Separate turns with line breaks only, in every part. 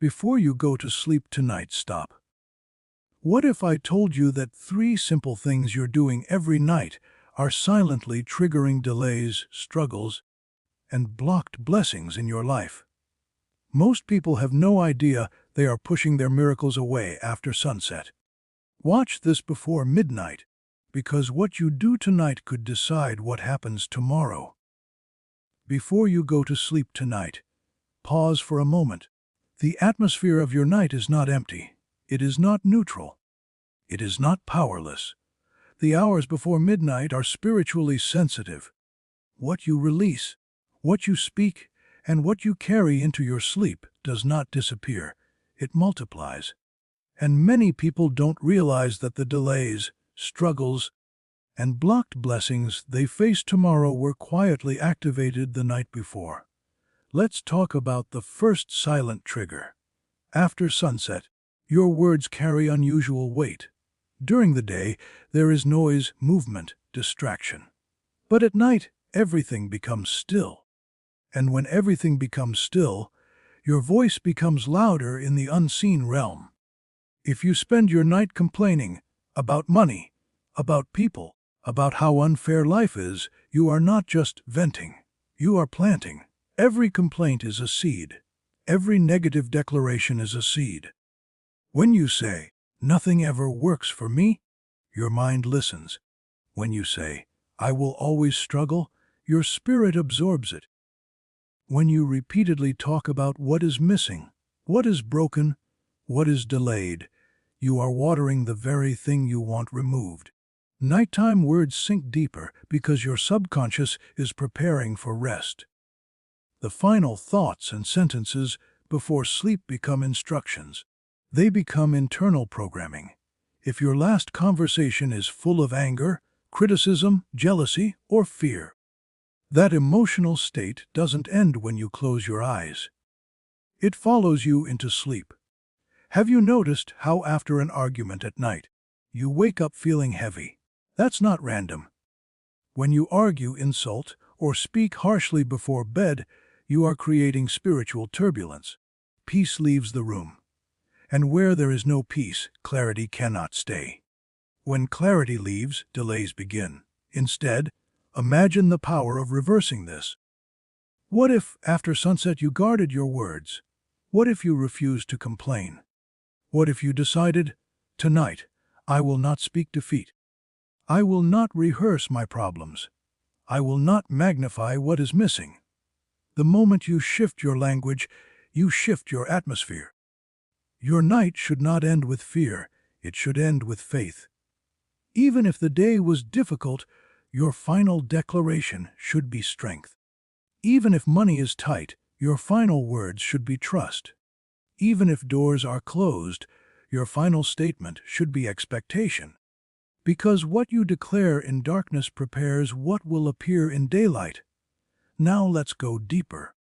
Before you go to sleep tonight, stop. What if I told you that 3 simple things you're doing every night are silently triggering delays, struggles, and blocked blessings in your life? Most people have no idea they are pushing their miracles away after sunset. Watch this before midnight, because what you do tonight could decide what happens tomorrow. Before you go to sleep tonight, pause for a moment. The atmosphere of your night is not empty. It is not neutral. It is not powerless. The hours before midnight are spiritually sensitive. What you release, what you speak, and what you carry into your sleep does not disappear. It multiplies. And many people don't realize that the delays, struggles, and blocked blessings they face tomorrow were quietly activated the night before. Let's talk about the first silent trigger. After sunset, your words carry unusual weight. During the day, there is noise, movement, distraction. But at night, everything becomes still. And when everything becomes still, your voice becomes louder in the unseen realm. If you spend your night complaining about money, about people, about how unfair life is, you are not just venting, you are planting. Every complaint is a seed. Every negative declaration is a seed. When you say, "Nothing ever works for me," your mind listens. When you say, "I will always struggle," your spirit absorbs it. When you repeatedly talk about what is missing, what is broken, what is delayed, you are watering the very thing you want removed. Nighttime words sink deeper because your subconscious is preparing for rest. The final thoughts and sentences before sleep become instructions. They become internal programming. If your last conversation is full of anger, criticism, jealousy, or fear, that emotional state doesn't end when you close your eyes. It follows you into sleep. Have you noticed how after an argument at night, you wake up feeling heavy? That's not random. When you argue, insult, or speak harshly before bed, you are creating spiritual turbulence. Peace leaves the room. And where there is no peace, clarity cannot stay. When clarity leaves, delays begin. Instead, imagine the power of reversing this. What if, after sunset, you guarded your words? What if you refused to complain? What if you decided, "Tonight, I will not speak defeat. I will not rehearse my problems. I will not magnify what is missing"? The moment you shift your language, you shift your atmosphere. Your night should not end with fear, it should end with faith. Even if the day was difficult, your final declaration should be strength. Even if money is tight, your final words should be trust. Even if doors are closed, your final statement should be expectation. Because what you declare in darkness prepares what will appear in daylight. Now let's go deeper.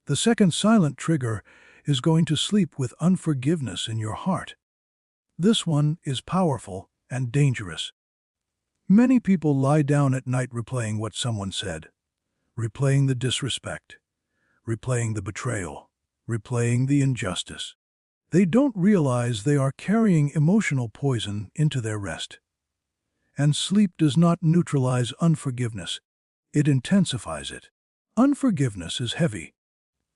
The second silent trigger is going to sleep with unforgiveness in your heart. This one is powerful and dangerous. Many people lie down at night replaying what someone said, replaying the disrespect, replaying the betrayal, replaying the injustice. They don't realize they are carrying emotional poison into their rest. And sleep does not neutralize unforgiveness, it intensifies it. Unforgiveness is heavy.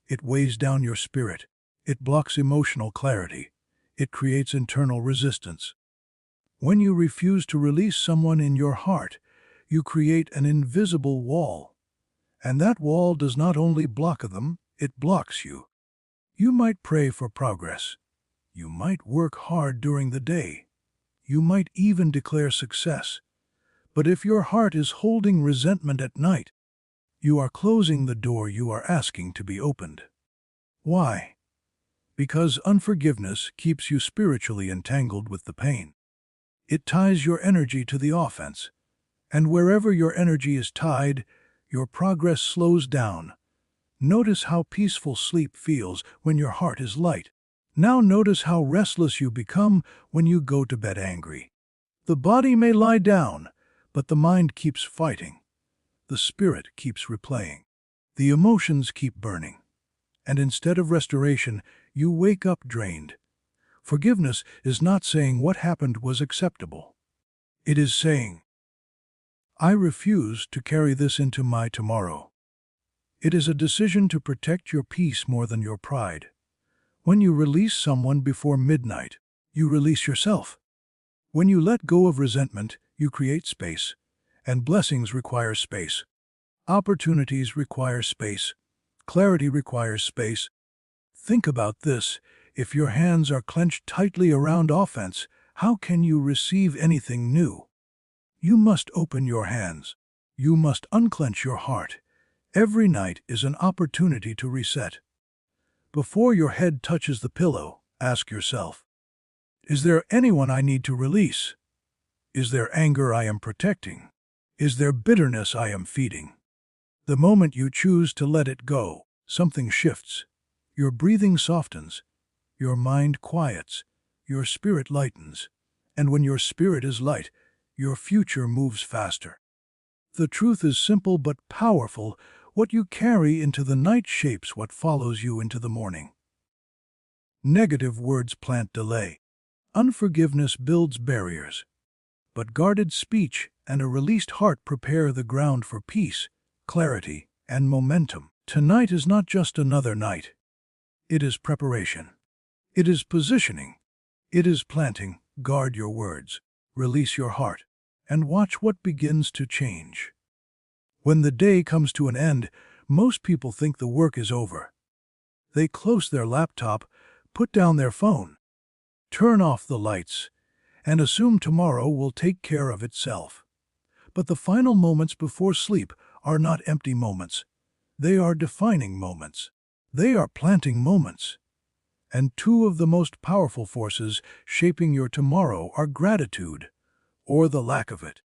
It weighs down your spirit. It blocks emotional clarity. It creates internal resistance. When you refuse to release someone in your heart, you create an invisible wall. And that wall does not only block them, it blocks you. You might pray for progress. You might work hard during the day. You might even declare success. But if your heart is holding resentment at night, you are closing the door you are asking to be opened. Why? Because unforgiveness keeps you spiritually entangled with the pain. It ties your energy to the offense. And wherever your energy is tied, your progress slows down. Notice how peaceful sleep feels when your heart is light. Now notice how restless you become when you go to bed angry. The body may lie down, but the mind keeps fighting. The spirit keeps replaying. The emotions keep burning. And instead of restoration, you wake up drained. Forgiveness is not saying what happened was acceptable. It is saying, I refuse to carry this into my tomorrow. It is a decision to protect your peace more than your pride. When you release someone before midnight, you release yourself. When you let go of resentment, you create space. And blessings require space. Opportunities require space. Clarity requires space. Think about this. If your hands are clenched tightly around offense, how can you receive anything new? You must open your hands. You must unclench your heart. Every night is an opportunity to reset. Before your head touches the pillow, ask yourself, is there anyone I need to release? Is there anger I am protecting? Is there bitterness I am feeding? The moment you choose to let it go, something shifts. Your breathing softens. Your mind quiets. Your spirit lightens. And when your spirit is light, your future moves faster. The truth is simple but powerful. What you carry into the night shapes what follows you into the morning. Negative words plant delay. Unforgiveness builds barriers. But guarded speech and a released heart prepare the ground for peace, clarity, and momentum. Tonight is not just another night. It is preparation. It is positioning. It is planting. Guard your words. Release your heart. And watch what begins to change. When the day comes to an end, most people think the work is over. They close their laptop, put down their phone, turn off the lights, and assume tomorrow will take care of itself. But the final moments before sleep are not empty moments. They are defining moments. They are planting moments. And two of the most powerful forces shaping your tomorrow are gratitude, or the lack of it,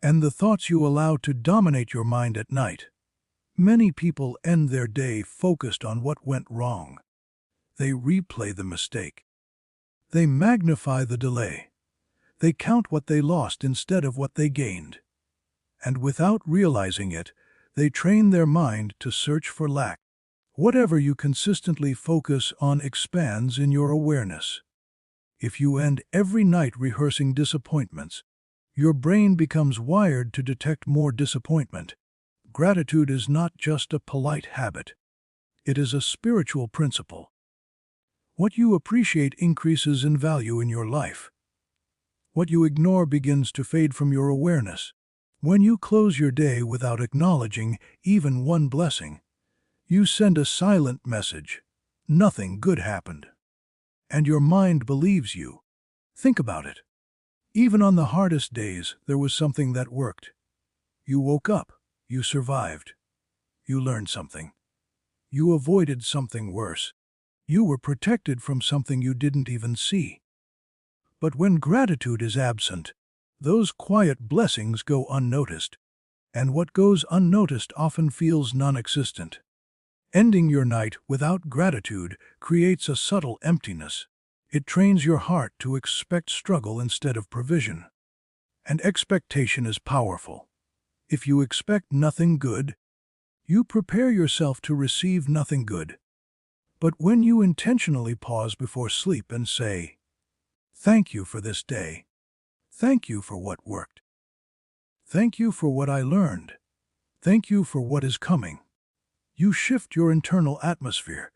and the thoughts you allow to dominate your mind at night. Many people end their day focused on what went wrong. They replay the mistake. They magnify the delay. They count what they lost instead of what they gained. And without realizing it, they train their mind to search for lack. Whatever you consistently focus on expands in your awareness. If you end every night rehearsing disappointments, your brain becomes wired to detect more disappointment. Gratitude is not just a polite habit. It is a spiritual principle. What you appreciate increases in value in your life. What you ignore begins to fade from your awareness. When you close your day without acknowledging even one blessing, you send a silent message. Nothing good happened. And your mind believes you. Think about it. Even on the hardest days, there was something that worked. You woke up. You survived. You learned something. You avoided something worse. You were protected from something you didn't even see. But when gratitude is absent, those quiet blessings go unnoticed. And what goes unnoticed often feels non-existent. Ending your night without gratitude creates a subtle emptiness. It trains your heart to expect struggle instead of provision. And expectation is powerful. If you expect nothing good, you prepare yourself to receive nothing good. But when you intentionally pause before sleep and say, thank you for this day. Thank you for what worked. Thank you for what I learned. Thank you for what is coming. You shift your internal atmosphere.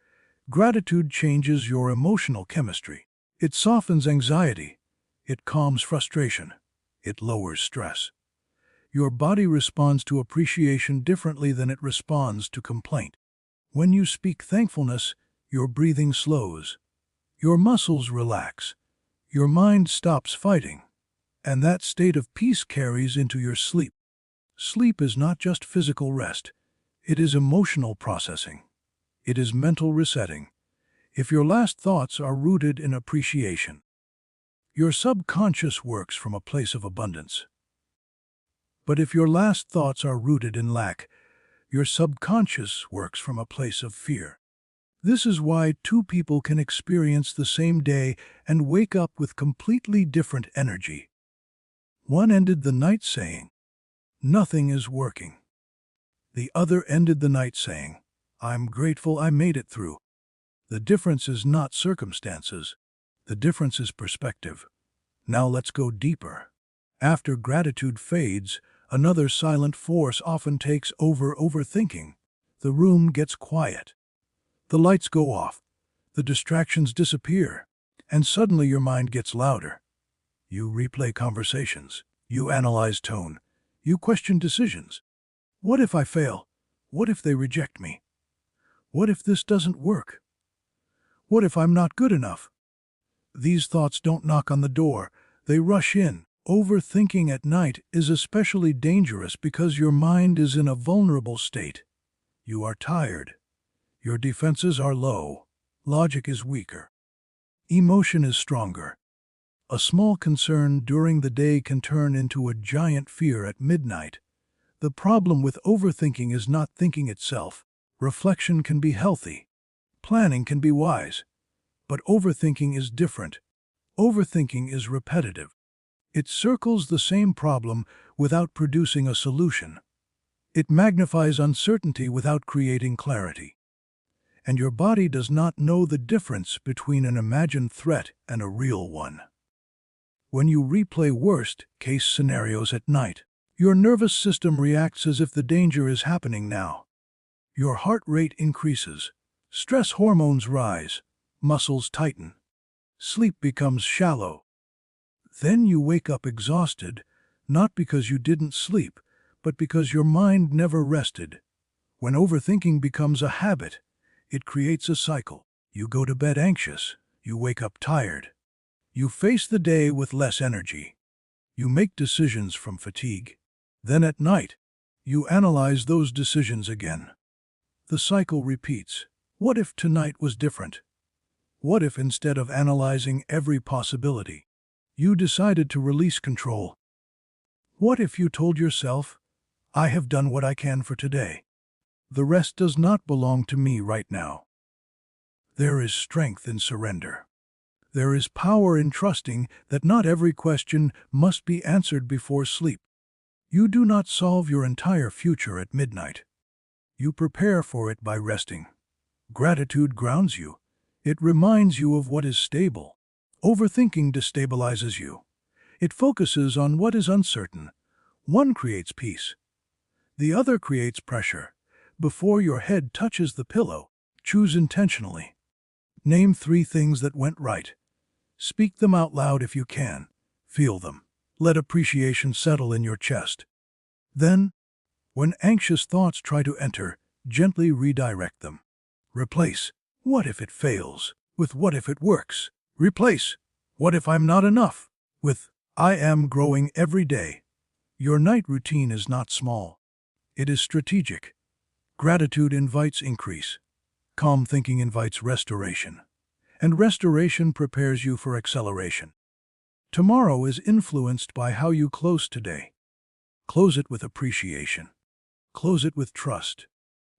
Gratitude changes your emotional chemistry. It softens anxiety. It calms frustration. It lowers stress. Your body responds to appreciation differently than it responds to complaint. When you speak thankfulness, your breathing slows. Your muscles relax. Your mind stops fighting. And that state of peace carries into your sleep. Sleep is not just physical rest. It is emotional processing. It is mental resetting. If your last thoughts are rooted in appreciation, your subconscious works from a place of abundance. But if your last thoughts are rooted in lack, your subconscious works from a place of fear. This is why two people can experience the same day and wake up with completely different energy. One ended the night saying, nothing is working. The other ended the night saying, I'm grateful I made it through. The difference is not circumstances. The difference is perspective. Now let's go deeper. After gratitude fades, another silent force often takes over overthinking. The room gets quiet. The lights go off. The distractions disappear. And suddenly your mind gets louder. You replay conversations. You analyze tone. You question decisions. What if I fail? What if they reject me? What if this doesn't work? What if I'm not good enough? These thoughts don't knock on the door. They rush in. Overthinking at night is especially dangerous because your mind is in a vulnerable state. You are tired. Your defenses are low. Logic is weaker. Emotion is stronger. A small concern during the day can turn into a giant fear at midnight. The problem with overthinking is not thinking itself. Reflection can be healthy. Planning can be wise. But overthinking is different. Overthinking is repetitive. It circles the same problem without producing a solution. It magnifies uncertainty without creating clarity. And your body does not know the difference between an imagined threat and a real one. When you replay worst-case scenarios at night, your nervous system reacts as if the danger is happening now. Your heart rate increases. Stress hormones rise. Muscles tighten. Sleep becomes shallow. Then you wake up exhausted, not because you didn't sleep, but because your mind never rested. When overthinking becomes a habit, it creates a cycle. You go to bed anxious. You wake up tired. You face the day with less energy. You make decisions from fatigue. Then at night, you analyze those decisions again. The cycle repeats. What if tonight was different? What if instead of analyzing every possibility, you decided to release control? What if you told yourself, I have done what I can for today. The rest does not belong to me right now. There is strength in surrender. There is power in trusting that not every question must be answered before sleep. You do not solve your entire future at midnight. You prepare for it by resting. Gratitude grounds you. It reminds you of what is stable. Overthinking destabilizes you. It focuses on what is uncertain. One creates peace. The other creates pressure. Before your head touches the pillow, choose intentionally. Name 3 things that went right. Speak them out loud if you can. Feel them. Let appreciation settle in your chest. Then, when anxious thoughts try to enter, gently redirect them. Replace, what if it fails, with what if it works. Replace, what if I'm not enough, with I am growing every day. Your night routine is not small. It is strategic. Gratitude invites increase. Calm thinking invites restoration. And restoration prepares you for acceleration. Tomorrow is influenced by how you close today. Close it with appreciation. Close it with trust.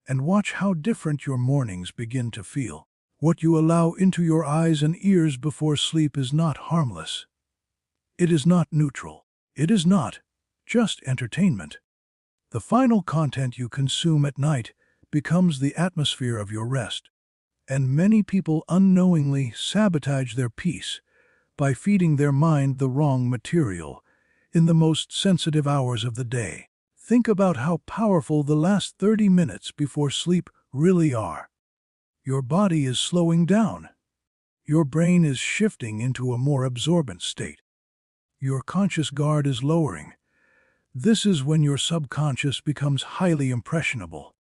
And watch how different your mornings begin to feel. What you allow into your eyes and ears before sleep is not harmless. It is not neutral. It is not just entertainment. The final content you consume at night becomes the atmosphere of your rest. And many people unknowingly sabotage their peace by feeding their mind the wrong material in the most sensitive hours of the day. Think about how powerful the last 30 minutes before sleep really are. Your body is slowing down. Your brain is shifting into a more absorbent state. Your conscious guard is lowering. This is when your subconscious becomes highly impressionable.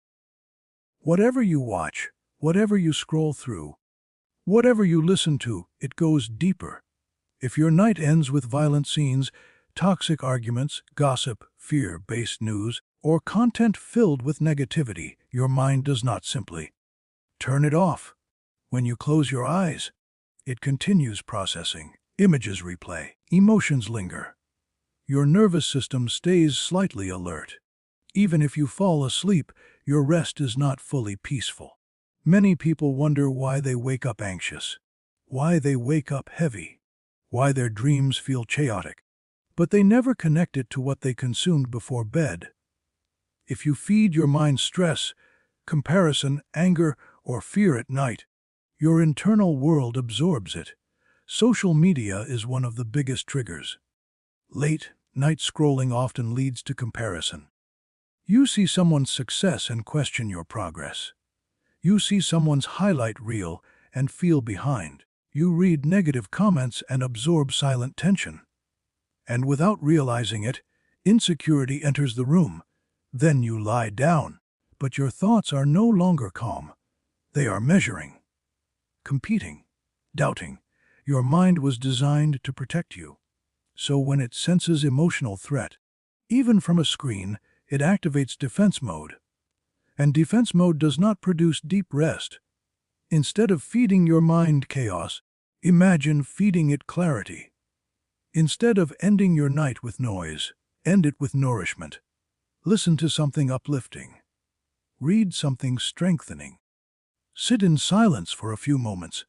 Whatever you watch, whatever you scroll through, whatever you listen to, it goes deeper. If your night ends with violent scenes, toxic arguments, gossip, fear-based news, or content filled with negativity, your mind does not simply turn it off. When you close your eyes, it continues processing. Images replay. Emotions linger. Your nervous system stays slightly alert. Even if you fall asleep, your rest is not fully peaceful. Many people wonder why they wake up anxious, why they wake up heavy, why their dreams feel chaotic. But they never connect it to what they consumed before bed. If you feed your mind stress, comparison, anger, or fear at night, your internal world absorbs it. Social media is one of the biggest triggers. Late night scrolling often leads to comparison. You see someone's success and question your progress. You see someone's highlight reel and feel behind. You read negative comments and absorb silent tension. And without realizing it, insecurity enters the room. Then you lie down, but your thoughts are no longer calm. They are measuring, competing, doubting. Your mind was designed to protect you. So when it senses emotional threat, even from a screen, it activates defense mode. And defense mode does not produce deep rest. Instead of feeding your mind chaos, imagine feeding it clarity. Instead of ending your night with noise, end it with nourishment. Listen to something uplifting. Read something strengthening. Sit in silence for a few moments.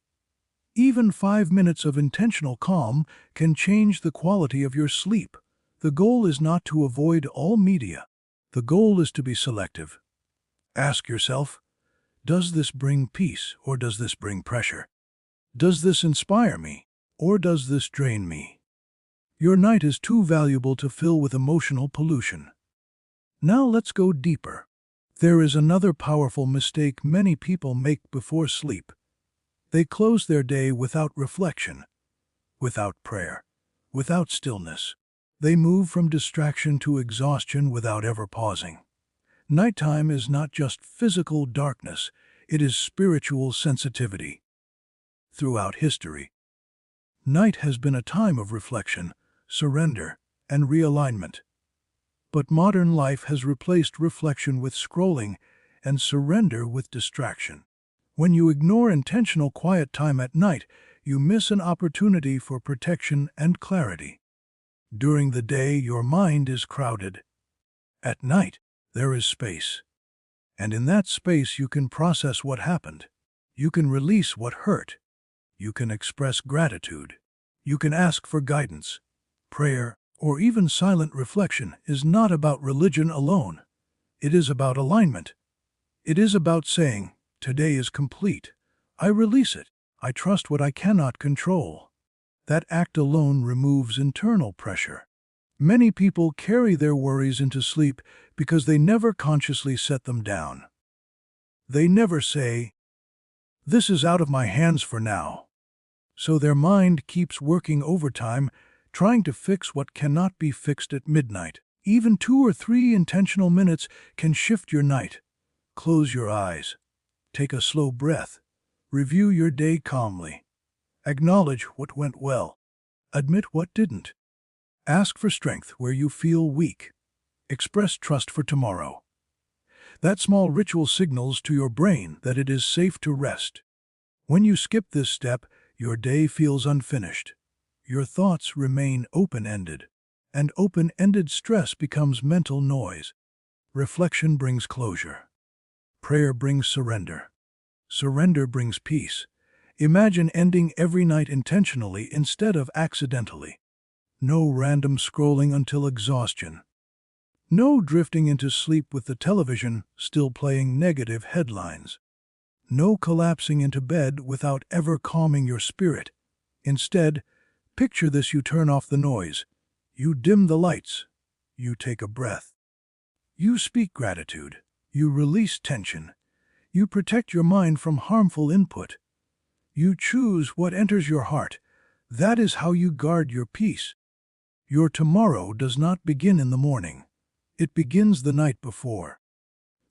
Even 5 minutes of intentional calm can change the quality of your sleep. The goal is not to avoid all media. The goal is to be selective. Ask yourself, does this bring peace or does this bring pressure? Does this inspire me or does this drain me? Your night is too valuable to fill with emotional pollution. Now let's go deeper. There is another powerful mistake many people make before sleep. They close their day without reflection, without prayer, without stillness. They move from distraction to exhaustion without ever pausing. Nighttime is not just physical darkness, it is spiritual sensitivity. Throughout history, night has been a time of reflection, surrender, and realignment. But modern life has replaced reflection with scrolling and surrender with distraction. When you ignore intentional quiet time at night, you miss an opportunity for protection and clarity. During the day, your mind is crowded. At night, there is space. And in that space, you can process what happened. You can release what hurt. You can express gratitude. You can ask for guidance. Prayer, or even silent reflection, is not about religion alone. It is about alignment. It is about saying, today is complete. I release it. I trust what I cannot control. That act alone removes internal pressure. Many people carry their worries into sleep because they never consciously set them down. They never say, "This is out of my hands for now." So their mind keeps working overtime, trying to fix what cannot be fixed at midnight. Even 2 or 3 intentional minutes can shift your night. Close your eyes. Take a slow breath. Review your day calmly. Acknowledge what went well. Admit what didn't. Ask for strength where you feel weak. Express trust for tomorrow. That small ritual signals to your brain that it is safe to rest. When you skip this step, your day feels unfinished. Your thoughts remain open-ended, and open-ended stress becomes mental noise. Reflection brings closure. Prayer brings surrender. Surrender brings peace. Imagine ending every night intentionally instead of accidentally. No random scrolling until exhaustion. No drifting into sleep with the television still playing negative headlines. No collapsing into bed without ever calming your spirit. Instead, picture this: you turn off the noise. You dim the lights. You take a breath. You speak gratitude. You release tension. You protect your mind from harmful input. You choose what enters your heart. That is how you guard your peace. Your tomorrow does not begin in the morning. It begins the night before.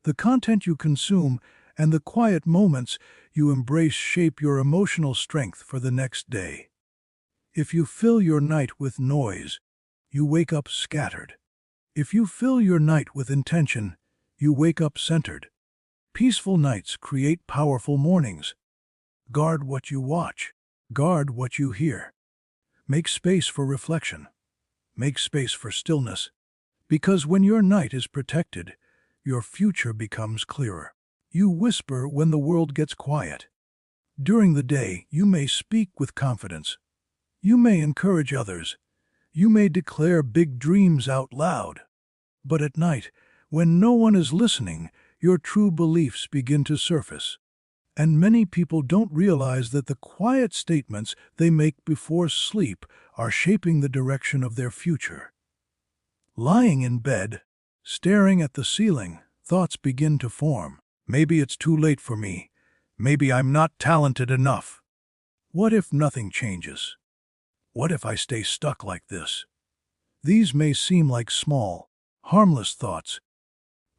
The content you consume and the quiet moments you embrace shape your emotional strength for the next day. If you fill your night with noise, you wake up scattered. If you fill your night with intention, you wake up centered. Peaceful nights create powerful mornings. Guard what you watch. Guard what you hear. Make space for reflection. Make space for stillness. Because when your night is protected, your future becomes clearer. You whisper when the world gets quiet. During the day, you may speak with confidence. You may encourage others. You may declare big dreams out loud. But at night, when no one is listening, your true beliefs begin to surface. And many people don't realize that the quiet statements they make before sleep are shaping the direction of their future. Lying in bed, staring at the ceiling, thoughts begin to form. Maybe it's too late for me. Maybe I'm not talented enough. What if nothing changes? What if I stay stuck like this? These may seem like small, harmless thoughts,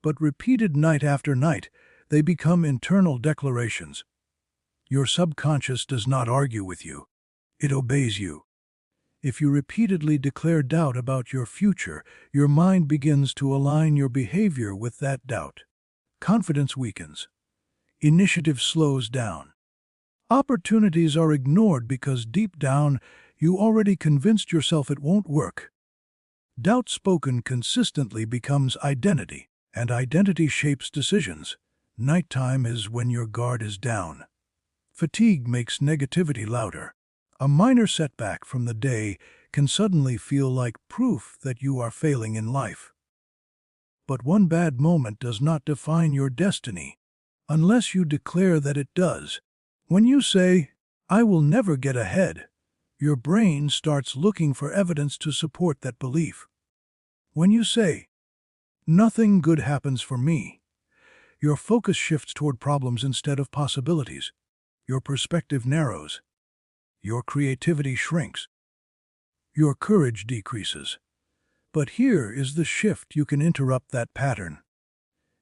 but repeated night after night, they become internal declarations. Your subconscious does not argue with you. It obeys you. If you repeatedly declare doubt about your future, your mind begins to align your behavior with that doubt. Confidence weakens. Initiative slows down. Opportunities are ignored because deep down, you already convinced yourself it won't work. Doubt spoken consistently becomes identity, and identity shapes decisions. Nighttime is when your guard is down. Fatigue makes negativity louder. A minor setback from the day can suddenly feel like proof that you are failing in life. But one bad moment does not define your destiny, unless you declare that it does. When you say, "I will never get ahead," your brain starts looking for evidence to support that belief. When you say, "Nothing good happens for me," your focus shifts toward problems instead of possibilities. Your perspective narrows. Your creativity shrinks. Your courage decreases. But here is the shift: you can interrupt that pattern.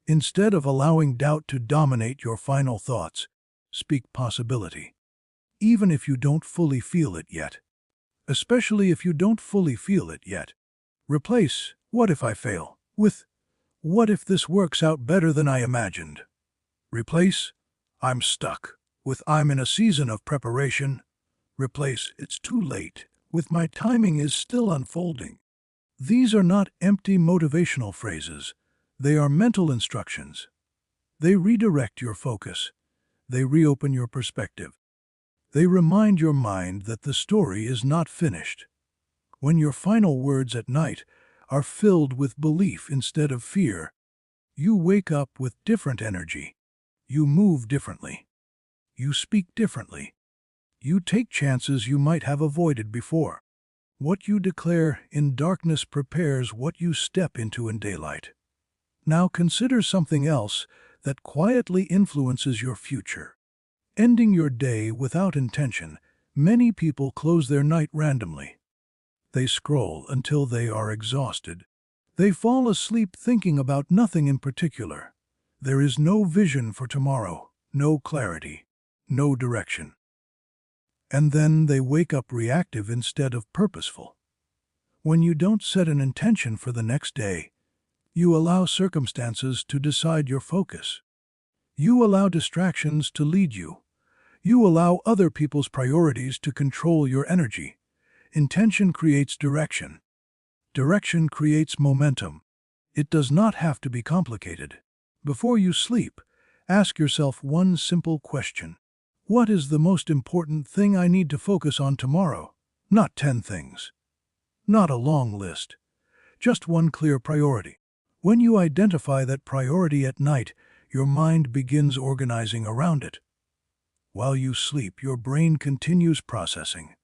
Instead of allowing doubt to dominate your final thoughts, speak possibility. Even if you don't fully feel it yet. Especially if you don't fully feel it yet. Replace "what if I fail" with "what if this works out better than I imagined." Replace "I'm stuck" with "I'm in a season of preparation." Replace "it's too late" with "my timing is still unfolding." These are not empty motivational phrases. They are mental instructions. They redirect your focus. They reopen your perspective. They remind your mind that the story is not finished. When your final words at night are filled with belief instead of fear, you wake up with different energy. You move differently. You speak differently. You take chances you might have avoided before. What you declare in darkness prepares what you step into in daylight. Now consider something else that quietly influences your future. Ending your day without intention. Many people close their night randomly. They scroll until they are exhausted. They fall asleep thinking about nothing in particular. There is no vision for tomorrow, no clarity, no direction. And then they wake up reactive instead of purposeful. When you don't set an intention for the next day, you allow circumstances to decide your focus. You allow distractions to lead you. You allow other people's priorities to control your energy. Intention creates direction. Direction creates momentum. It does not have to be complicated. Before you sleep, ask yourself one simple question. What is the most important thing I need to focus on tomorrow? Not 10 things. Not a long list. Just one clear priority. When you identify that priority at night, your mind begins organizing around it. While you sleep, your brain continues processing.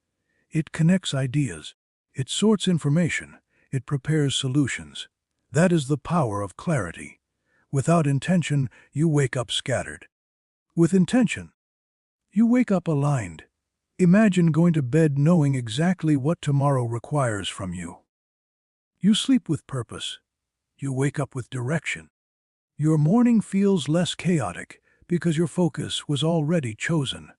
It connects ideas. It sorts information. It prepares solutions. That is the power of clarity. Without intention, you wake up scattered. With intention, you wake up aligned. Imagine going to bed knowing exactly what tomorrow requires from you. You sleep with purpose. You wake up with direction. Your morning feels less chaotic because your focus was already chosen.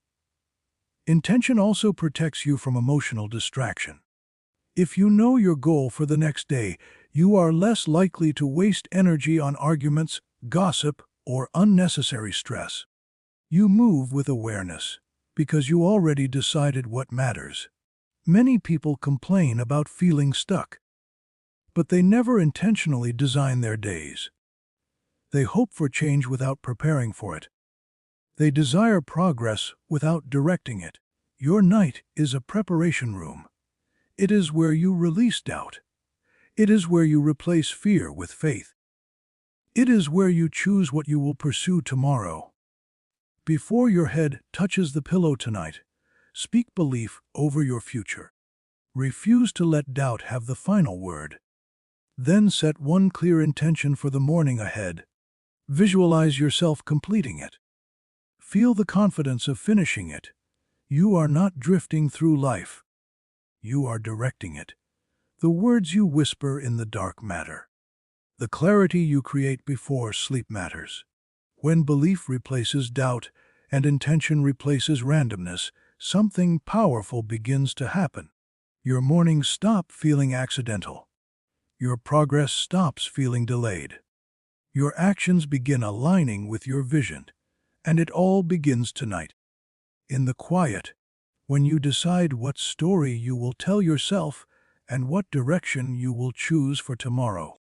Intention also protects you from emotional distraction. If you know your goal for the next day, you are less likely to waste energy on arguments, gossip, or unnecessary stress. You move with awareness because you already decided what matters. Many people complain about feeling stuck, but they never intentionally design their days. They hope for change without preparing for it. They desire progress without directing it. Your night is a preparation room. It is where you release doubt. It is where you replace fear with faith. It is where you choose what you will pursue tomorrow. Before your head touches the pillow tonight, speak belief over your future. Refuse to let doubt have the final word. Then set one clear intention for the morning ahead. Visualize yourself completing it. Feel the confidence of finishing it. You are not drifting through life. You are directing it. The words you whisper in the dark matter. The clarity you create before sleep matters. When belief replaces doubt and intention replaces randomness, something powerful begins to happen. Your mornings stop feeling accidental. Your progress stops feeling delayed. Your actions begin aligning with your vision, and it all begins tonight. In the quiet, when you decide what story you will tell yourself and what direction you will choose for tomorrow.